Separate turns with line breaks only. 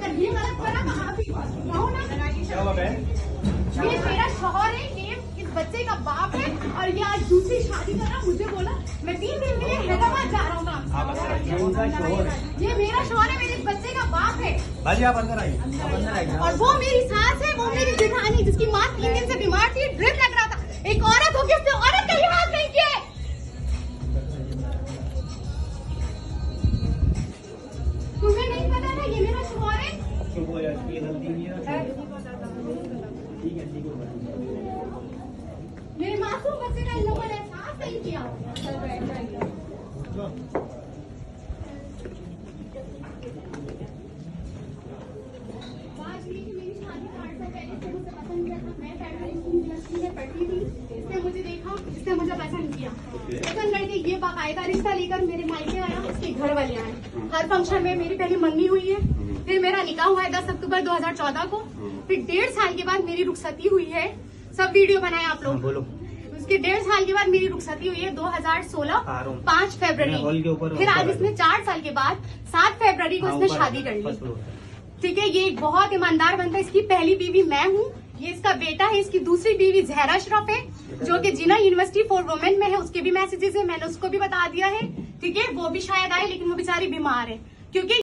अगर ये गलत करा तो आप ही कहो ना। ये मेरा शौहर है, ये इस बच्चे का बाप है और ये आज दूसरी शादी कर रहा। मुझे बोला मैं 3 दिन के लिए हैदराबाद जा रहा हूँ। ये मेरा शौहर है, मेरे इस बच्चे का बाप है।
बाजी आप अंदर आइए।
और वो मेरी सास है, वो मेरी जेठानी, जिसकी माँ 3 दिन से बीमार थी, ड्रिप लग रहा था। एक औरत होगी, उसने औरत का लिहाज नहीं किया है। तुम्हें नहीं पता था ये मेरा शौहर है? मेरे मासूम बच्चे का इन लोगों ने एहसास नहीं किया। मेरी शादी 8 साल पहले से मुझे पसंद किया था। मैं फैमिली में पढ़ती थी, इसने मुझे देखा, इसने मुझे पसंद किया। पसंद करके ये बाकायदा रिश्ता लेकर मेरे मायके आया, उसके घर वाले आए। हर फंक्शन में मेरी पहली मंगनी हुई है, फिर मेरा निकाह हुआ है 10 अक्टूबर 2014 को। फिर 1.5 साल के बाद मेरी रुखसती हुई है। सब वीडियो बनाए आप लोग।
बोलो।
उसके 1.5 साल के बाद मेरी रुखसती हुई है 2016 5 फरवरी। फिर आज इसने 4 साल के बाद 7 फरवरी को इसने शादी कर ली। ठीक है, ये एक बहुत ईमानदार बंदा है। इसकी पहली बीवी मैं हूँ, ये इसका बेटा है। इसकी दूसरी बीवी जहरा अशरफ है, जो कि जिना यूनिवर्सिटी फॉर वुमेन में है। उसके भी मैसेजेस है, मैंने उसको भी बता दिया है। ठीक है, वो भी शायद आए, लेकिन वो बेचारी बीमार है। क्योंकि